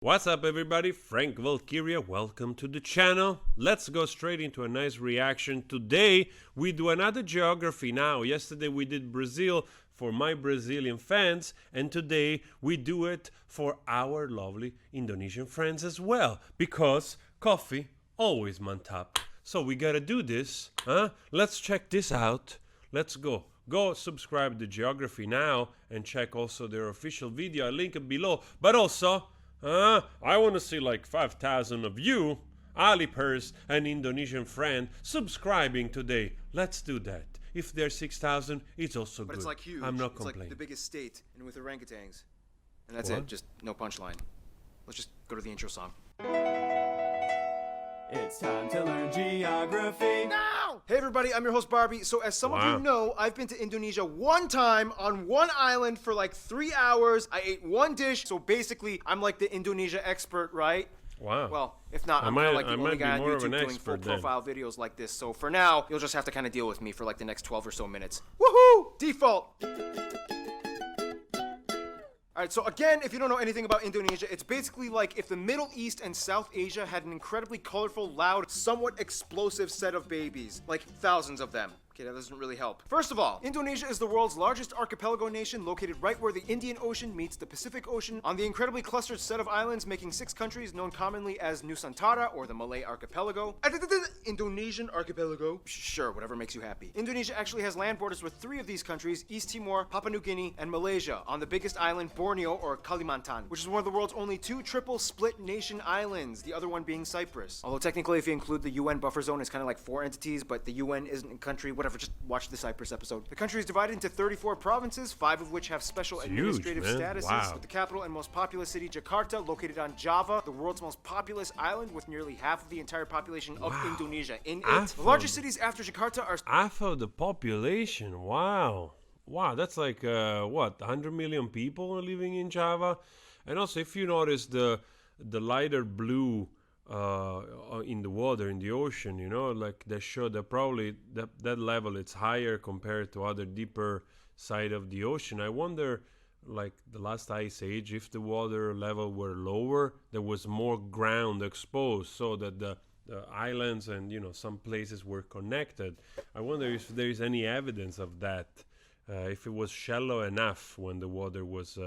What's up everybody, Frank Valkyria, welcome to the channel. Let's go straight into a nice reaction. Today we do another geography now. Yesterday we did Brazil for my Brazilian fans, and today we do it for our lovely Indonesian friends as well, because coffee always mantap. So we gotta do this, huh? Let's check this out. Let's go. Go subscribe to Geography now and check also their official video. I'll link it below. But also, I want to see like 5,000 of you, Alipers, an Indonesian friend, subscribing today. Let's do that. If there's 6,000, it's also but good. It's like huge. I'm not it's complaining. Like the biggest state, and with orangutans. And that's What? it. Just no punchline. Let's just go to the intro song. It's time to learn geography. Now! Hey everybody, I'm your host Barbie. So as some of Wow. you know, I've been to Indonesia one time on one island for like 3 hours. I ate one dish. So basically, I'm like the Indonesia expert, right? Wow. Well, if not, I'm might- kind of like I the might only be guy on more of an YouTube doing full expert then. profile videos like this. So for now, you'll just have to kind of deal with me for like the next 12 or so minutes. Woohoo! Default! Alright, so again, if you don't know anything about Indonesia, it's basically like if the Middle East and South Asia had an incredibly colorful, loud, somewhat explosive set of babies. Like thousands of them. Okay, that doesn't really help. First of all, Indonesia is the world's largest archipelago nation, located right where the Indian Ocean meets the Pacific Ocean, on the incredibly clustered set of islands making 6 countries known commonly as Nusantara, or the Malay Archipelago. Indonesian Archipelago. Sure, whatever makes you happy. Indonesia actually has land borders with 3 of these countries, East Timor, Papua New Guinea, and Malaysia, on the biggest island, Borneo, or Kalimantan, which is one of the world's only 2 triple split nation islands, the other one being Cyprus. Although technically, if you include the UN buffer zone, it's kind of like 4 entities, but the UN isn't a country, whatever, just watch the Cyprus episode. The country is divided into 34 provinces, 5 of which have special administrative man. statuses, Wow. with the capital and most populous city, Jakarta, located on Java, the world's most populous island, with nearly half of the entire population of Indonesia in it. Half The largest cities after Jakarta are Half of the population, wow. Wow, that's like, what, 100 million people are living in Java? And also, if you notice the lighter blue in the water, in the ocean, you know, like they show that probably that level it's higher compared to other deeper side of the ocean. I wonder, like the last ice age, if the water level were lower, there was more ground exposed, so that the islands and, you know, some places were connected. I wonder if there is any evidence of that, if it was shallow enough when the water was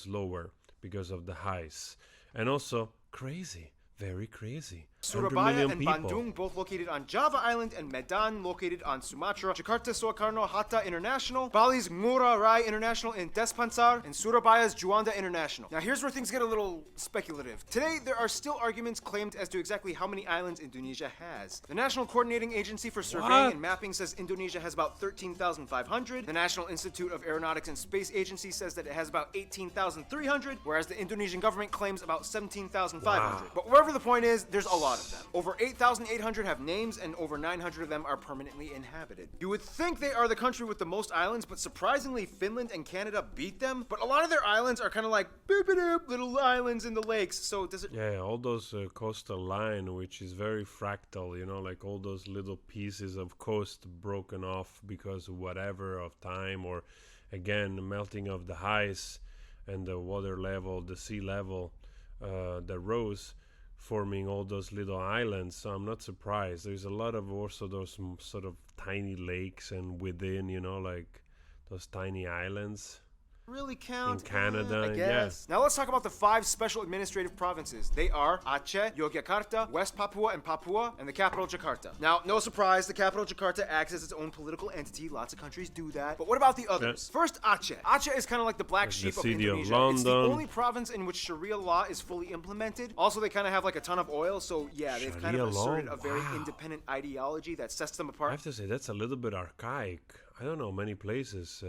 lower because of the ice. And also crazy. Very crazy. 100 Surabaya million and people. Bandung, both located on Java Island, and Medan, located on Sumatra. Jakarta Soekarno Hatta International, Bali's Ngurah Rai International in Despansar, and Surabaya's Juanda International. Now here's where things get a little speculative. Today, there are still arguments claimed as to exactly how many islands Indonesia has. The National Coordinating Agency for Surveying What? and Mapping says Indonesia has about 13,500. The National Institute of Aeronautics and Space Agency says that it has about 18,300, whereas the Indonesian government claims about 17,500. Wow. But wherever the point is, there's a lot of them. Over 8,800 have names, and over 900 of them are permanently inhabited. You would think they are the country with the most islands, but surprisingly, Finland and Canada beat them. But a lot of their islands are kind of like boop-a-doop, little islands in the lakes. So does it? Yeah, all those coastal line, which is very fractal, you know, like all those little pieces of coast broken off because of whatever of time, or again, melting of the ice and the water level, the sea level that rose, forming all those little islands. So I'm not surprised. There's a lot of also those sort of tiny lakes, and within, you know, like those tiny islands. Really count In Canada, I guess. Now let's talk about the 5 special administrative provinces. They are Aceh, Yogyakarta, West Papua and Papua, and the capital Jakarta. Now, no surprise, the capital Jakarta acts as its own political entity. Lots of countries do that. But what about the others? First, Aceh. Aceh is kind of like the black Like the sheep of city of Indonesia. It's the London. only province in which Sharia law is fully implemented. Also, they kind of have like a ton of oil, so yeah, they've kind of Sharia law? asserted a very Wow. independent ideology that sets them I apart. have to say, that's a little bit archaic. I don't know many places.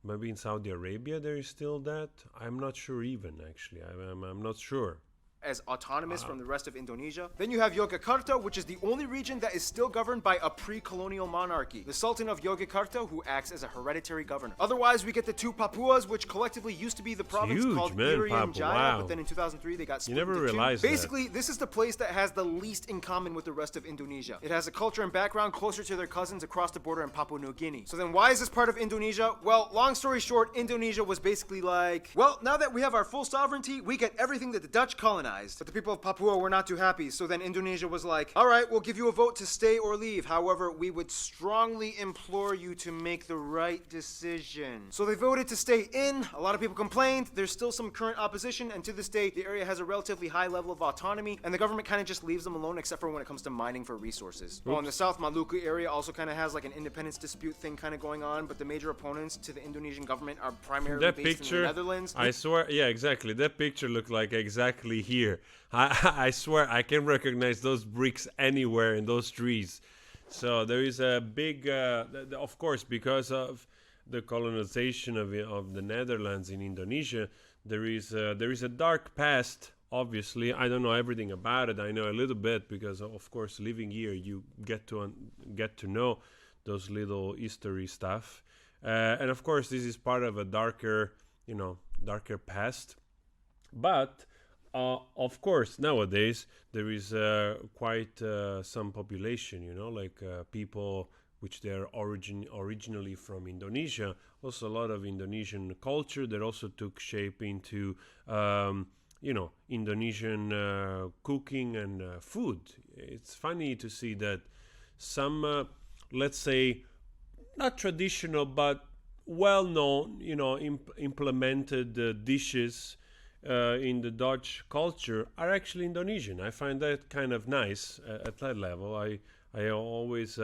Maybe in Saudi Arabia there is still that. I'm not sure even, actually. I'm not sure. as autonomous from the rest of Indonesia. Then you have Yogyakarta, which is the only region that is still governed by a pre-colonial monarchy, the Sultan of Yogyakarta, who acts as a hereditary governor. Otherwise, we get the two Papuas, which collectively used to be the province huge, called man, Irian Papua. Jaya, Wow. but then in 2003 they got split never into two. realized that. Basically, this is the place that has the least in common with the rest of Indonesia. It has a culture and background closer to their cousins across the border in Papua New Guinea. So then why is this part of Indonesia? Well, long story short, Indonesia was basically like, well, now that we have our full sovereignty, we get everything that the Dutch colonized. But the people of Papua were not too happy, so then Indonesia was like, all right, we'll give you a vote to stay or leave. However, we would strongly implore you to make the right decision. So they voted to stay in. A lot of people complained. There's still some current opposition, and to this day, the area has a relatively high level of autonomy, and the government kind of just leaves them alone, except for when it comes to mining for resources. Well, in the South Maluku area also kind of has like an independence dispute thing kind of going on, but the major opponents to the Indonesian government are primarily That based picture, in the Netherlands. I swear, yeah, exactly. That picture looked like exactly here. I swear I can recognize those bricks anywhere in those trees. So there is a big, of course, because of the colonization of the Netherlands in Indonesia, there is a dark past. Obviously, I don't know everything about it. I know a little bit because, of course, living here, you get to know those little history stuff. And of course, this is part of a darker past. But of course, nowadays there is quite some population, like people which they are originally from Indonesia. Also, a lot of Indonesian culture that also took shape into Indonesian cooking and food. It's funny to see that some, let's say, not traditional but well-known, implemented dishes in the Dutch culture are actually Indonesian. I find that kind of nice at that level. I always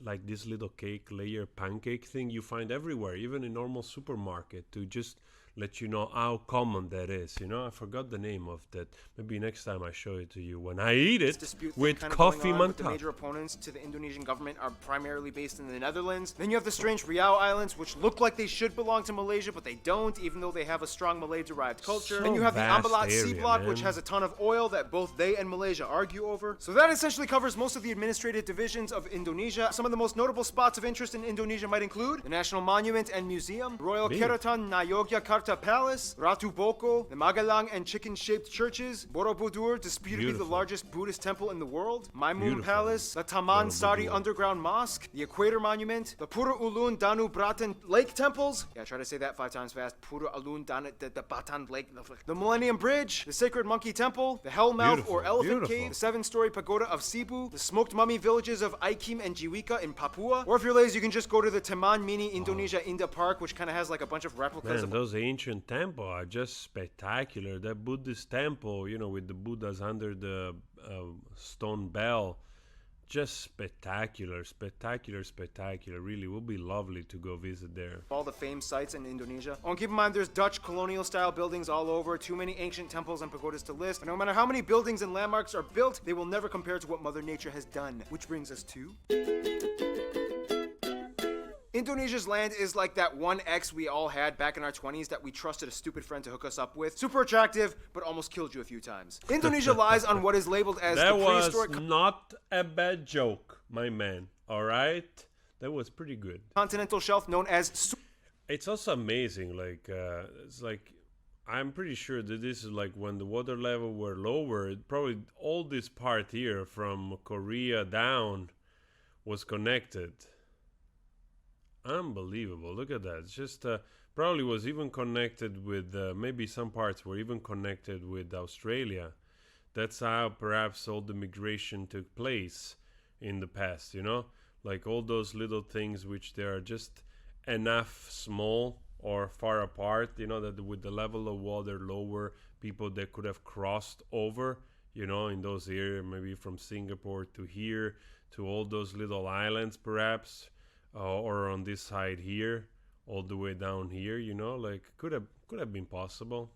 like this little cake layer pancake thing you find everywhere, even in normal supermarket, to just let you know how common that is. I forgot the name of that. Maybe next time I show it to you when I eat it with coffee mantap. The mantap. major opponents to the Indonesian government are primarily based in the Netherlands. Then you have the strange Riau Islands, which look like they should belong to Malaysia, but they don't, even though they have a strong Malay-derived culture. So Then you have the vast Ambalat Sea area, Block, man. which has a ton of oil that both they and Malaysia argue over. So that essentially covers most of the administrative divisions of Indonesia. Some of the most notable spots of interest in Indonesia might include the National Monument and Museum, Royal Big. Keraton na Yogyakarta Palace, Ratu Boko, the Magelang and chicken-shaped churches, Borobudur, disputably the Beautiful. largest Buddhist temple in the world, Maimun Beautiful. Palace, the Taman Sari Borobudur. Underground Mosque, the Equator Monument, the Pura Ulun Danu Bratan Lake Temples. Yeah, try to say that 5 times fast. Pura Ulun Danu the Batan Lake. The Millennium Bridge, the Sacred Monkey Temple, the Hellmouth Beautiful, or Elephant beautiful. Cave, the 7-story pagoda of Cebu, the smoked mummy villages of Aikim and Jiwika in Papua. Or if you're lazy, you can just go to the Taman Mini Indonesia Indah Park, which kind of has like a bunch of replicas Man, of those ancient temples are just spectacular. That Buddhist temple, with the Buddhas under the stone bell, just spectacular. Really, would be lovely to go visit there. all the famed sites in Indonesia. Oh, and keep in mind, there's Dutch colonial style buildings all over, too many ancient temples and pagodas to list. But no matter how many buildings and landmarks are built, they will never compare to what Mother Nature has done. Which brings us to... Indonesia's land is like that one ex we all had back in our 20s that we trusted a stupid friend to hook us up with. Super attractive, but almost killed you a few times. Indonesia lies on what is labeled as That the was prehistoric not a bad joke, my man. All right? That was pretty good. continental shelf known as It's also amazing. It's like, I'm pretty sure that this is like when the water level were lower, probably all this part here from Korea down was connected. Unbelievable. Look at that. It's just probably was even connected with maybe some parts were even connected with Australia. That's how perhaps all the migration took place in the past, like all those little things which they are just enough small or far apart, that with the level of water lower, people that could have crossed over, in those areas, maybe from Singapore to here to all those little islands perhaps. Or on this side here, all the way down here, like could have been possible.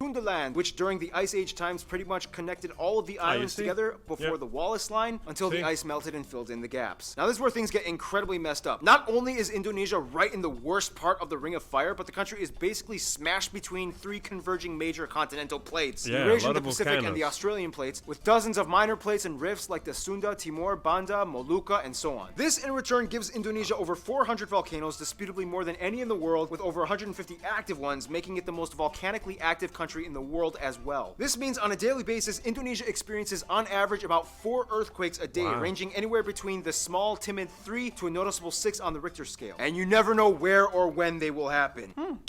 Land, which during the Ice Age times pretty much connected all of the islands together before the Wallace Line until the ice melted and filled in the gaps. Now this is where things get incredibly messed up. Not only is Indonesia right in the worst part of the Ring of Fire, but the country is basically smashed between three converging major continental plates. The Eurasian, the Pacific, and the Australian plates, with dozens of minor plates and rifts like the Sunda, Timor, Banda, Molucca, and so on. This in return gives Indonesia over 400 volcanoes, disputably more than any in the world, with over 150 active ones, making it the most volcanically active country in the world as well. This means on a daily basis, Indonesia experiences on average about 4 earthquakes a day, ranging anywhere between the small, timid 3 to a noticeable 6 on the Richter scale. And you never know where or when they will happen.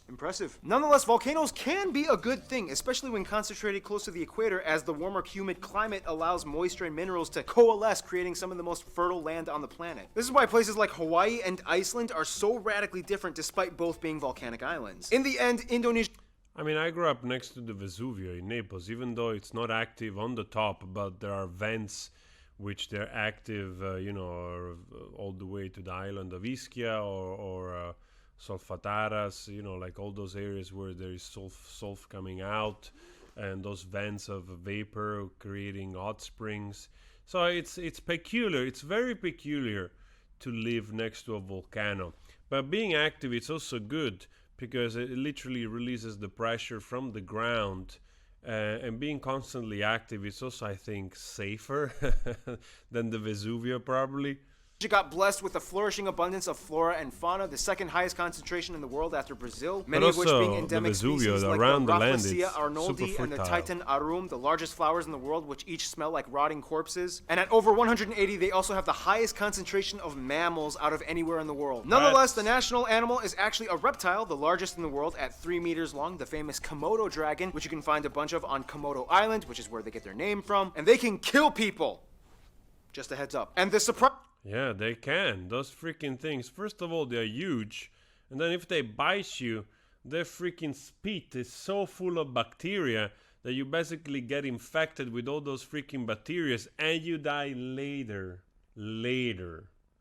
Impressive. Nonetheless, volcanoes can be a good thing, especially when concentrated close to the equator, as the warmer, humid climate allows moisture and minerals to coalesce, creating some of the most fertile land on the planet. This is why places like Hawaii and Iceland are so radically different despite both being volcanic islands. In the end, Indonesia... I mean, I grew up next to the Vesuvio in Naples, even though it's not active on the top, but there are vents which they're active, all the way to the island of Ischia or Solfataras, like all those areas where there is sulf coming out, and those vents of vapor creating hot springs. So it's peculiar. It's very peculiar to live next to a volcano. But being active, it's also good, because it literally releases the pressure from the ground, and being constantly active is also, I think, safer than the Vesuvio probably. got blessed with a flourishing abundance of flora and fauna, the second highest concentration in the world after Brazil, many of which being endemic species like the Rafflesia arnoldi and the Titan arum, the largest flowers in the world, which each smell like rotting corpses. And at over 180, they also have the highest concentration of mammals out of anywhere in the world. Nonetheless, the national animal is actually a reptile, the largest in the world at 3 meters long, the famous Komodo dragon, which you can find a bunch of on Komodo Island, which is where they get their name from, and they can kill people. Just a heads up. And the surprise... Yeah, they can. Those freaking things. First of all, they're huge. And then if they bite you, their freaking spit is so full of bacteria that you basically get infected with all those freaking bacteria and you die later.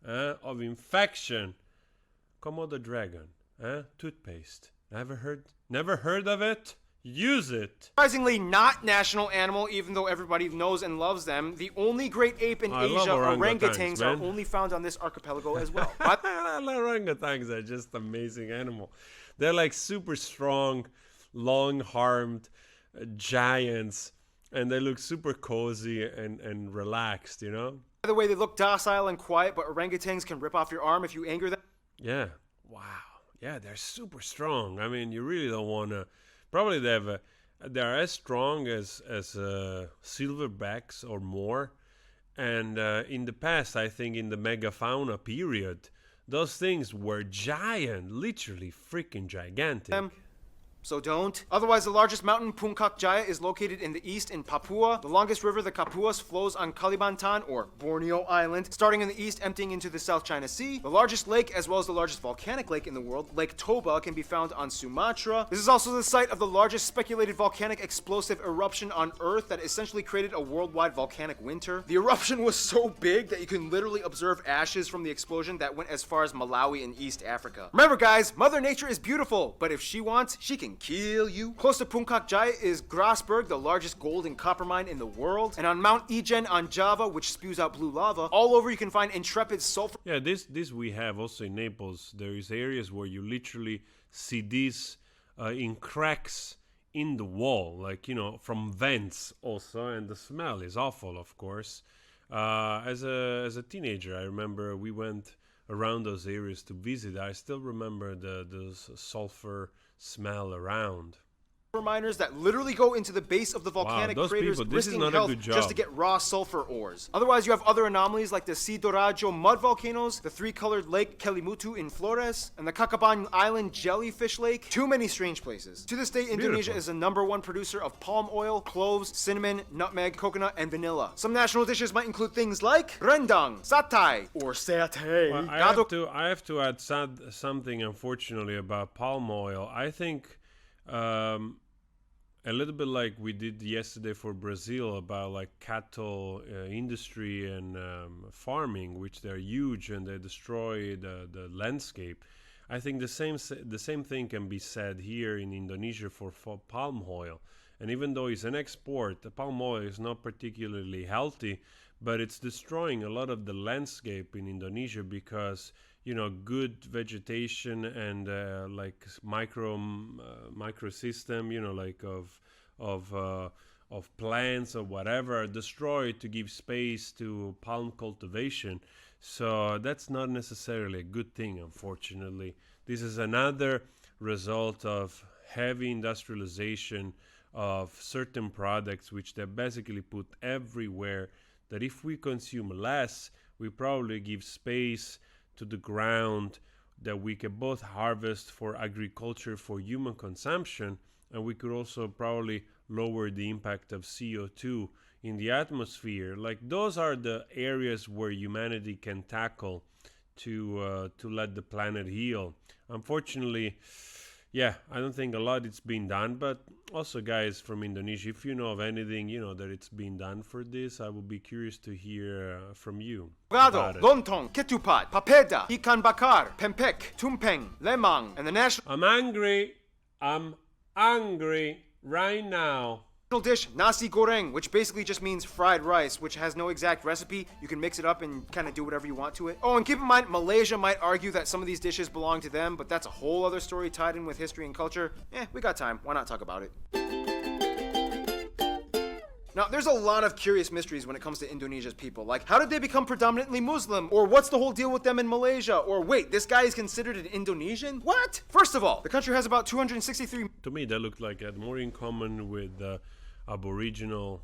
Of infection. Komodo dragon. Toothpaste. Never heard of it? Use it. Surprisingly not national animal, even though everybody knows and loves them. The only great ape in Asia, orangutans, are only found on this archipelago as well. Orangutans are just amazing animal. They're like super strong, long-armed giants, and they look super cozy and relaxed, By the way, they look docile and quiet, but orangutans can rip off your arm if you anger them. Yeah. Wow. Yeah, they're super strong. I mean, you really don't want to... Probably they're as strong as silverbacks or more. And in the past, I think in the megafauna period, those things were giant, literally freaking gigantic. So don't. Otherwise, the largest mountain, Puncak Jaya, is located in the east in Papua. The longest river, the Kapuas, flows on Kalimantan, or Borneo Island, starting in the east, emptying into the South China Sea. The largest lake, as well as the largest volcanic lake in the world, Lake Toba, can be found on Sumatra. This is also the site of the largest speculated volcanic explosive eruption on Earth that essentially created a worldwide volcanic winter. The eruption was so big that you can literally observe ashes from the explosion that went as far as Malawi in East Africa. Remember, guys, Mother Nature is beautiful, but if she wants, she can kill you. Close to Puncak Jaya is Grasberg, the largest gold and copper mine in the world. And on Mount Ijen on Java, which spews out blue lava, all over you can find intrepid sulfur. Yeah, this we have also in Naples. There is areas where you literally see these in cracks in the wall, like, from vents also, and the smell is awful, of course. As a teenager, I remember we went around those areas to visit. I still remember the sulfur smell around. Miners that literally go into the base of the volcanic craters, risking health just to get raw sulfur ores. Otherwise, you have other anomalies like the Sidoarjo mud volcanoes, the three-colored lake Kelimutu in Flores, and the Kakaban Island jellyfish lake. Too many strange places. To this day, Indonesia is the #1 producer of palm oil, cloves, cinnamon, nutmeg, coconut, and vanilla. Some national dishes might include things like rendang, satay, or satay. Well, I have to add something, unfortunately, about palm oil. I think a little bit like we did yesterday for Brazil about like cattle industry and farming, which they're huge and they destroy the landscape. I think the same thing can be said here in Indonesia for palm oil. And even though it's an export, the palm oil is not particularly healthy, but it's destroying a lot of the landscape in Indonesia because good vegetation and like microsystem, like of plants or whatever are destroyed to give space to palm cultivation. So that's not necessarily a good thing, unfortunately. This is another result of heavy industrialization of certain products which they basically put everywhere, that if we consume less, we probably give space to the ground that we can both harvest for agriculture for human consumption, and we could also probably lower the impact of CO2 in the atmosphere. Like, those are the areas where humanity can tackle to let the planet heal. Unfortunately, yeah, I don't think a lot is being done, but also, guys from Indonesia, if you know of anything, that it's being done for this, I would be curious to hear from you. Gado, lontong, ketupat, papeda, ikan bakar, pempek, tumpeng, lemang, and the national I'm angry right now. dish, nasi goreng, which basically just means fried rice, which has no exact recipe. You can mix it up and kind of do whatever you want to it. Oh, and keep in mind, Malaysia might argue that some of these dishes belong to them, but that's a whole other story tied in with history and culture. We got time. Why not talk about it? Now, there's a lot of curious mysteries when it comes to Indonesia's people. Like, how did they become predominantly Muslim? Or what's the whole deal with them in Malaysia? Or wait, this guy is considered an Indonesian? What? First of all, the country has about 263... To me, that looked like it had more in common with Aboriginal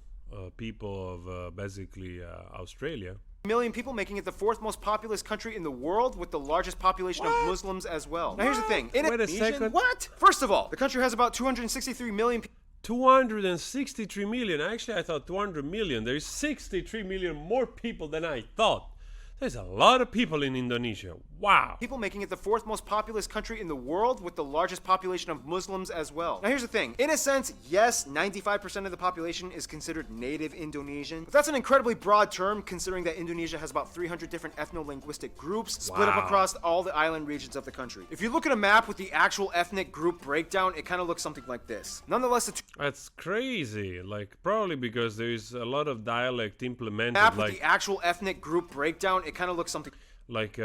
people of basically Australia. million people, making it the fourth most populous country in the world with the largest population of Muslims as well. Now here's the thing. Wait a second. What? First of all, the country has about 263 million people. 263 million. Actually, I thought 200 million. There's 63 million more people than I thought. There's a lot of people in Indonesia. Wow. People, making it the fourth most populous country in the world with the largest population of Muslims as well. Now here's the thing. In a sense, yes, 95% of the population is considered native Indonesian. But that's an incredibly broad term considering that Indonesia has about 300 different ethno-linguistic groups split up across all the island regions of the country. If you look at a map with the actual ethnic group breakdown, it kind of looks something like this. Nonetheless, that's crazy. Like, probably because there's a lot of dialect implemented. Map with the actual ethnic group breakdown, it kind of looks something like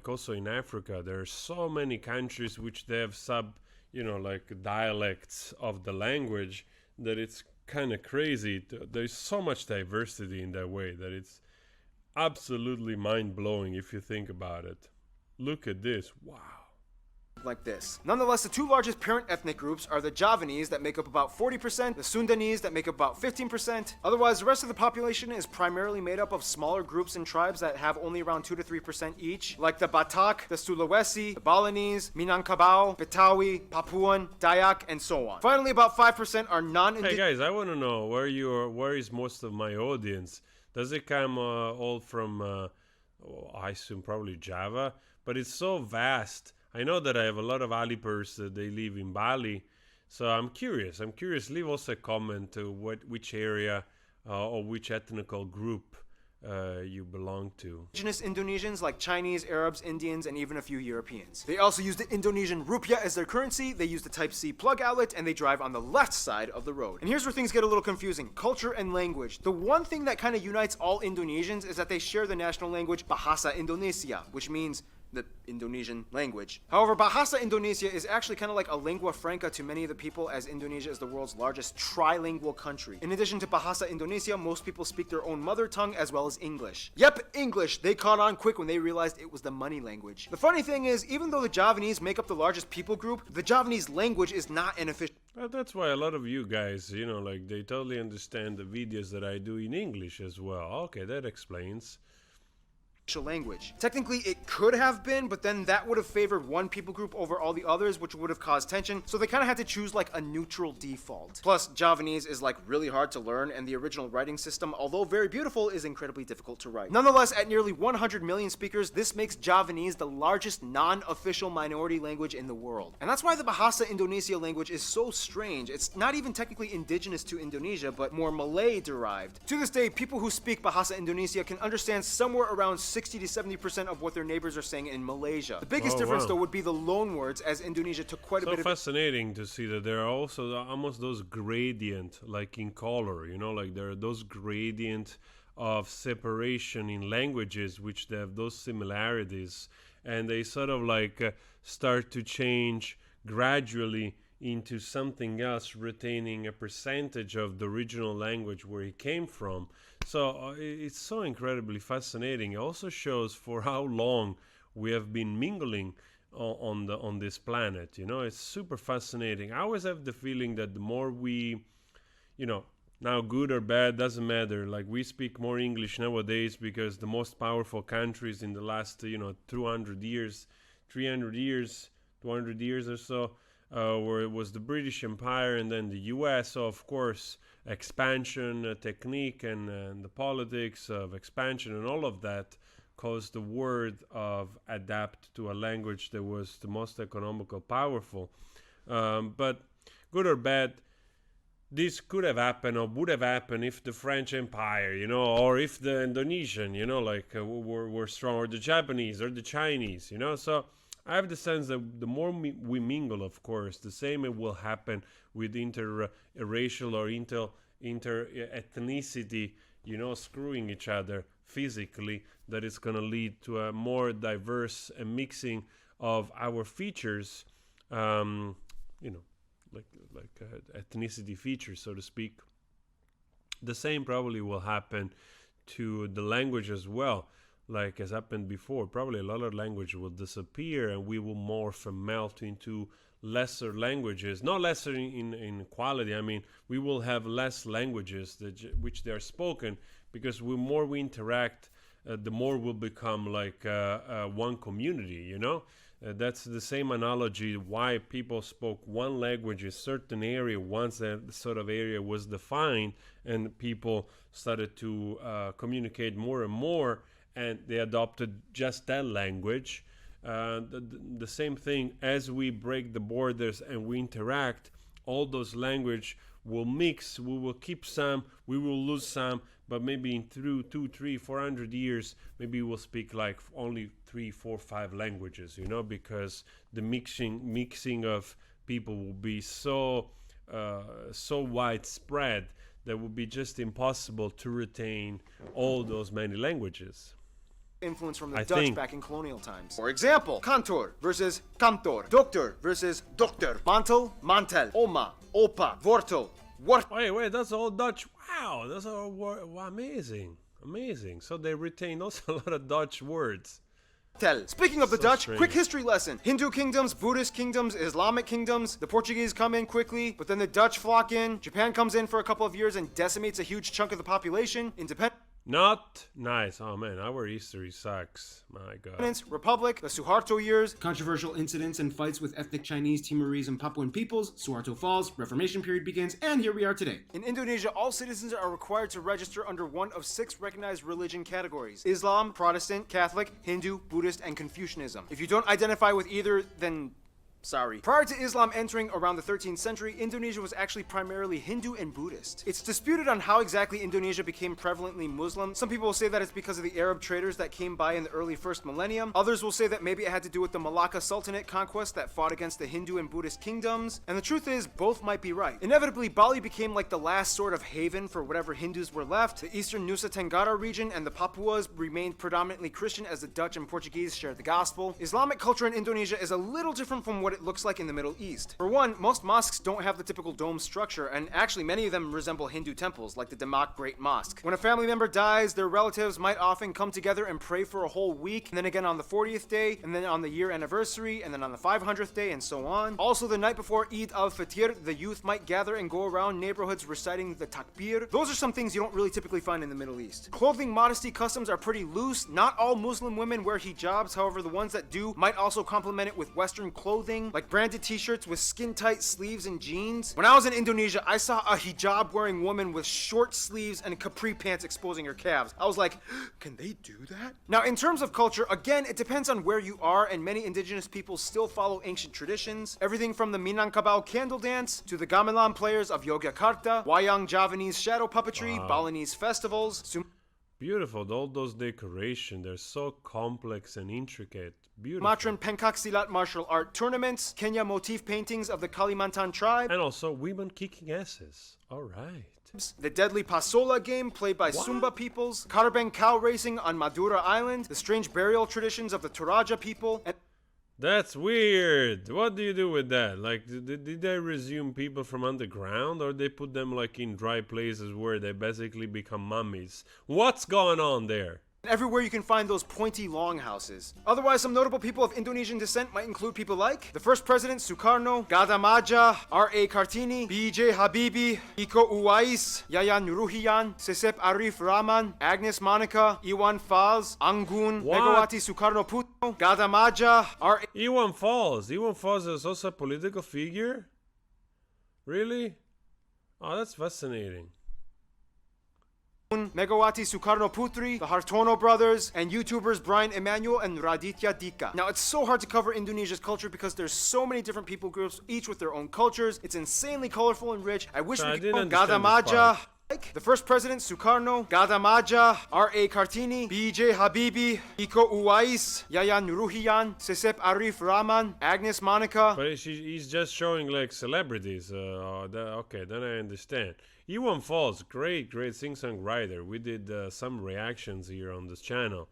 also in Africa, there are so many countries which they have like dialects of the language that it's kind of crazy. There's so much diversity in that way that it's absolutely mind-blowing if you think about it. Look at this. Wow. Like this. Nonetheless, the two largest parent ethnic groups are the Javanese that make up about 40%, the Sundanese that make up about 15%. Otherwise, the rest of the population is primarily made up of smaller groups and tribes that have only around 2 to 3% each, like the Batak, the Sulawesi, the Balinese, Minangkabau, Betawi, Papuan, Dayak, and so on. Finally, about 5% are non-indigenous. Hey guys, I want to know where is most of my audience? Does it come all from I assume probably Java, but it's so vast. I know that I have a lot of Alipers that they live in Bali, so I'm curious. Leave also a comment to which area or which ethnical group you belong to. Indigenous Indonesians like Chinese, Arabs, Indians, and even a few Europeans. They also use the Indonesian rupiah as their currency, they use the Type-C plug outlet, and they drive on the left side of the road. And here's where things get a little confusing. Culture and language. The one thing that kind of unites all Indonesians is that they share the national language Bahasa Indonesia, which means the Indonesian language. However, Bahasa Indonesia is actually kind of like a lingua franca to many of the people, as Indonesia is the world's largest trilingual country. In addition to Bahasa Indonesia, most people speak their own mother tongue as well as English. Yep, English. They caught on quick when they realized it was the money language. The funny thing is, even though the Javanese make up the largest people group, the Javanese language is not an official. Well, that's why a lot of you guys, like they totally understand the videos that I do in English as well. Okay, that explains. Language. Technically, it could have been, but then that would have favored one people group over all the others, which would have caused tension, so they kind of had to choose like a neutral default. Plus, Javanese is like really hard to learn, and the original writing system, although very beautiful, is incredibly difficult to write. Nonetheless, at nearly 100 million speakers, this makes Javanese the largest non-official minority language in the world. And that's why the Bahasa Indonesia language is so strange. It's not even technically indigenous to Indonesia, but more Malay derived. To this day, people who speak Bahasa Indonesia can understand somewhere around 60 to 70% of what their neighbors are saying in Malaysia. The biggest Oh, difference, wow. though, would be the loan words, as Indonesia took quite a So bit of... fascinating to see that there are also almost those gradient, like in color, like there are those gradient of separation in languages which they have those similarities, and they sort of like start to change gradually into something else, retaining a percentage of the original language where it came from. So it's so incredibly fascinating. It also shows for how long we have been mingling on this planet. It's super fascinating. I always have the feeling that the more we, now good or bad doesn't matter. Like we speak more English nowadays because the most powerful countries in the last 200 years, 300 years, 200 years or so, where it was the British Empire and then the US. So of course expansion technique and the politics of expansion and all of that caused the word of adapt to a language that was the most economical powerful. But good or bad, this could have happened or would have happened if the French Empire, or if the Indonesian, were strong, or the Japanese or the Chinese, So I have the sense that the more we mingle, of course, the same it will happen with interracial or inter-ethnicity, screwing each other physically, that it's going to lead to a more diverse mixing of our features, like ethnicity features, so to speak. The same probably will happen to the language as well, like has happened before. Probably a lot of language will disappear and we will morph and melt into lesser languages. Not lesser in quality, I mean, we will have less languages which they are spoken, because the more we interact, the more we'll become like one community, That's the same analogy why people spoke one language in a certain area once that sort of area was defined, and people started to communicate more and more, and they adopted just that language. The same thing, as we break the borders and we interact, all those language will mix. We will keep some, we will lose some, but maybe in through 200, 300, 400 years, maybe we'll speak like only 3, 4, 5 languages, because the mixing of people will be so widespread that would be just impossible to retain all those many languages. Influence from the I Dutch think. back in colonial times. For example, kantor versus kantor, doctor versus dokter, mantel, mantel, oma, opa, wortel, wort. Wait, that's all Dutch. Wow, that's all wow, amazing. So they retained also a lot of Dutch words. Speaking of the So Dutch, strange. quick history lesson. Hindu kingdoms, Buddhist kingdoms, Islamic kingdoms. The Portuguese come in quickly, but then the Dutch flock in. Japan comes in for a couple of years and decimates a huge chunk of the population. Not nice. Oh man, our history sucks. My God. Independence, Republic, the Suharto years. Controversial incidents and fights with ethnic Chinese, Timorese, and Papuan peoples. Suharto falls, Reformation period begins, and here we are today. In Indonesia, all citizens are required to register under one of 6 recognized religion categories: Islam, Protestant, Catholic, Hindu, Buddhist, and Confucianism. If you don't identify with either, then sorry. Prior to Islam entering around the 13th century, Indonesia was actually primarily Hindu and Buddhist. It's disputed on how exactly Indonesia became prevalently Muslim. Some people will say that it's because of the Arab traders that came by in the early first millennium. Others will say that maybe it had to do with the Malacca Sultanate conquest that fought against the Hindu and Buddhist kingdoms. And the truth is, both might be right. Inevitably, Bali became like the last sort of haven for whatever Hindus were left. The eastern Nusa Tenggara region and the Papuas remained predominantly Christian, as the Dutch and Portuguese shared the gospel. Islamic culture in Indonesia is a little different from what it looks like in the Middle East. For one, most mosques don't have the typical dome structure, and actually many of them resemble Hindu temples, like the Demak Great Mosque. When a family member dies, their relatives might often come together and pray for a whole week, and then again on the 40th day, and then on the year anniversary, and then on the 500th day, and so on. Also, the night before Eid al-Fitr, the youth might gather and go around neighborhoods reciting the takbir. Those are some things you don't really typically find in the Middle East. Clothing modesty customs are pretty loose. Not all Muslim women wear hijabs, however the ones that do might also complement it with Western clothing, like branded t-shirts with skin-tight sleeves and jeans. When I was in Indonesia, I saw a hijab-wearing woman with short sleeves and capri pants exposing her calves. I was like, can they do that? Now, in terms of culture, again, it depends on where you are, and many indigenous peoples still follow ancient traditions. Everything from the Minangkabau candle dance to the gamelan players of Yogyakarta, Wayang Javanese shadow puppetry, Balinese festivals, beautiful. All those decorations, they're so complex and intricate. Beautiful. Sumatran Pencak Silat martial art tournaments, Kenya motif paintings of the Kalimantan tribe, And also women kicking asses. All right. the deadly Pasola game played by Sumba peoples, Karabeng cow racing on Madura Island, the strange burial traditions of the Toraja people, and That's weird. What do you do with that? Like, did they resume people from underground, or they put them like in dry places where they basically become mummies? What's going on there? everywhere you can find those pointy longhouses. Otherwise, some notable people of Indonesian descent might include people like the first president Sukarno, Gadamaja, R.A. Kartini, B.J. Habibie, Iko Uwais, Yayan Ruhian, Sesep Arif Rahman, Agnes Monica, Iwan Fals, Anggun, What? Megawati Sukarno Putro, Gadamaja, R.A. Iwan Falls. Iwan Falls is also a political figure? Really? Oh, that's fascinating. Megawati Sukarno Putri, the Hartono brothers, and YouTubers Brian Emanuel and Raditya Dika. Now, it's so hard to cover Indonesia's culture because there's so many different people groups, each with their own cultures. It's insanely colorful and rich. I wish So I we could didn't go understand this Gadamaja. part. The first president Sukarno, Gadamaja, R.A. Kartini, B.J. Habibie, Iko Uwais, Yayan Ruhian, Sesep Arif Rahman, Agnes Monica. But he's just showing like celebrities. Okay, then I understand. Iwan Falls, great sing-song writer. We did some reactions here on this channel.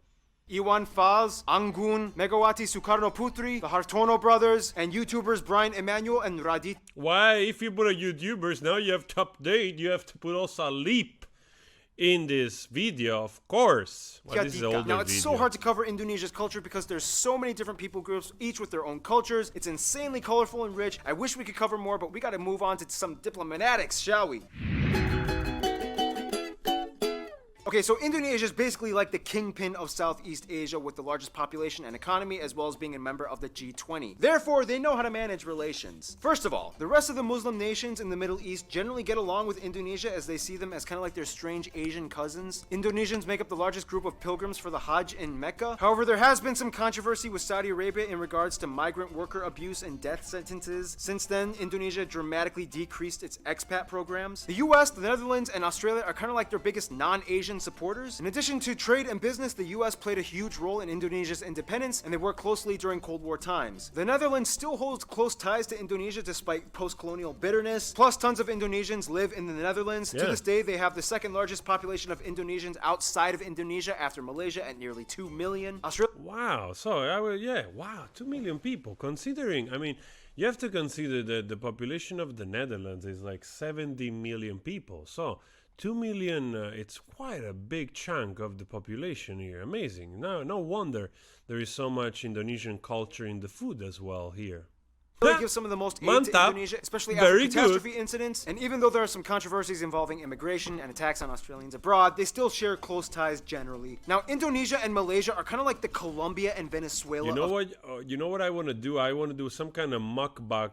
Iwan Fals, Anggun, Megawati Sukarno Putri, the Hartono brothers, and YouTubers Brian Emanuel and Radit. Why, if you put a YouTubers, now you have to update, you have to put also a leap in this video, of course. Well, this is an older Now, it's video. so hard to cover Indonesia's culture because there's so many different people groups, each with their own cultures. It's insanely colorful and rich. I wish we could cover more, but we gotta move on to some diplomatics, shall we? Okay, so Indonesia is basically like the kingpin of Southeast Asia with the largest population and economy, as well as being a member of the G20. Therefore, they know how to manage relations. First of all, the rest of the Muslim nations in the Middle East generally get along with Indonesia as they see them as kind of like their strange Asian cousins. Indonesians make up the largest group of pilgrims for the Hajj in Mecca. However, there has been some controversy with Saudi Arabia in regards to migrant worker abuse and death sentences. Since then, Indonesia dramatically decreased its expat programs. The US, the Netherlands, and Australia are kind of like their biggest non-Asian supporters. In addition to trade and business, the US played a huge role in Indonesia's independence, and they worked closely during Cold War times. The Netherlands still holds close ties to Indonesia despite post-colonial bitterness. Plus, tons of Indonesians live in the Netherlands. To Yeah. this day, they have the second largest population of Indonesians outside of Indonesia after Malaysia at nearly 2 million. Australia Wow. So, wow, 2 million people. Considering, I mean, you have to consider that the population of the Netherlands is like 70 million people. So, 2 million, it's quite a big chunk of the population here. Amazing. No wonder there is so much Indonesian culture in the food as well here. gives some of the most aid to Mantap. Indonesia, especially Very after catastrophe incidents. And even though there are some controversies involving immigration and attacks on Australians abroad, they still share close ties generally. Now, Indonesia and Malaysia are kind of like the Colombia and Venezuela. You know of what? You know what I want to do? I want to do some kind of mukbang,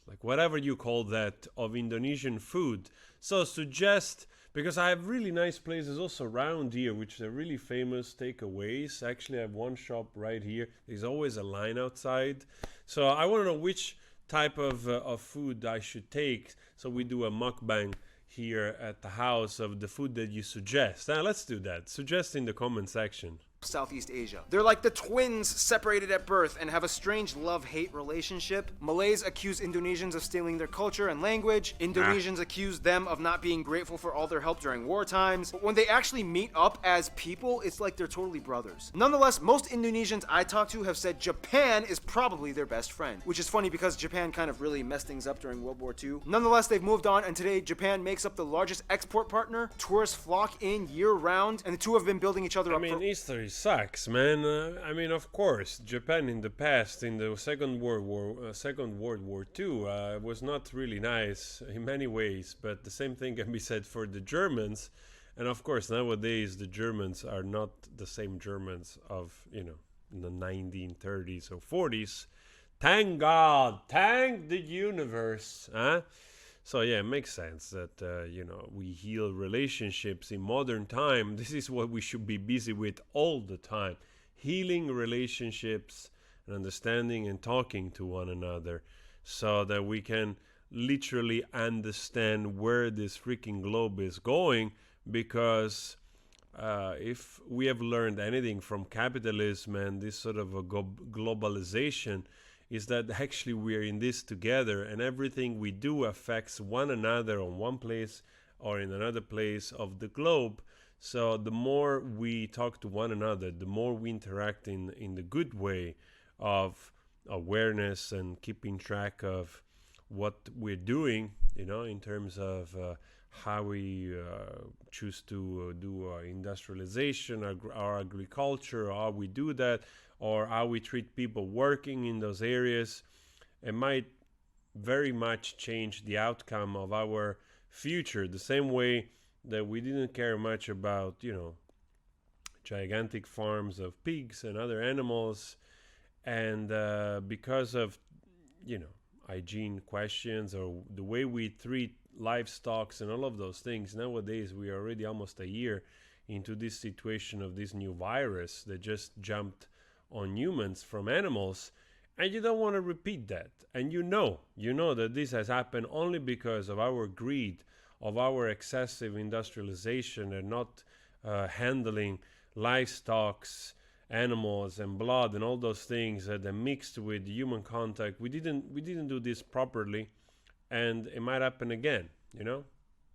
like whatever you call that, of Indonesian food. So suggest, because I have really nice places also around here, which are really famous takeaways. Actually, I have one shop right here. There's always a line outside. So I want to know which type of food I should take. So we do a mukbang here at the house of the food that you suggest. Now let's do that. Suggest in the comment section. Southeast Asia. They're like the twins separated at birth and have a strange love-hate relationship. Malays accuse Indonesians of stealing their culture and language. Indonesians accuse them of not being grateful for all their help during war times. But when they actually meet up as people, it's like they're totally brothers. Nonetheless, most Indonesians I talked to have said Japan is probably their best friend, which is funny because Japan kind of really messed things up during World War II. Nonetheless, they've moved on, and today Japan makes up the largest export partner. Tourists flock in year-round, and the two have been building each other up for... History sucks, man. Of course, Japan in the past, in the Second World War II, was not really nice in many ways. But the same thing can be said for the Germans. And of course, nowadays the Germans are not the same Germans of in the 1930s or 40s. Thank God, thank the universe, huh? So yeah, it makes sense that we heal relationships in modern time. This is what we should be busy with all the time: healing relationships and understanding and talking to one another, so that we can literally understand where this freaking globe is going, because if we have learned anything from capitalism and this sort of a globalization, is that actually we are in this together, and everything we do affects one another on one place or in another place of the globe. So the more we talk to one another, the more we interact in the good way of awareness and keeping track of what we're doing, in terms of how we choose to do our industrialization, our agriculture, how we do that, or how we treat people working in those areas. It might very much change the outcome of our future, the same way that we didn't care much about, gigantic farms of pigs and other animals. And because of, hygiene questions or the way we treat livestock and all of those things, nowadays we are already almost a year into this situation of this new virus that just jumped on humans from animals, and you don't want to repeat that. And you know that this has happened only because of our greed, of our excessive industrialization, and not handling livestock, animals, and blood, and all those things that are mixed with human contact. We didn't do this properly, and it might happen again.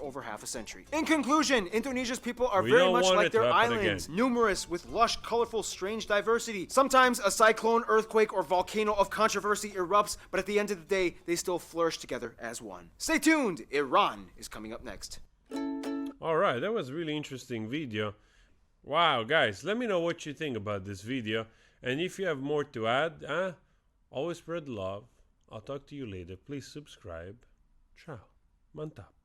Over half a century. In conclusion, Indonesia's people are We very don't much want like it to their happen islands, again. numerous with lush, colorful, strange diversity. Sometimes a cyclone, earthquake, or volcano of controversy erupts, but at the end of the day, they still flourish together as one. Stay tuned, Iran is coming up next. All right, that was a really interesting video. Wow, guys, let me know what you think about this video, and if you have more to add, always spread love. I'll talk to you later. Please subscribe. Ciao. Mantap.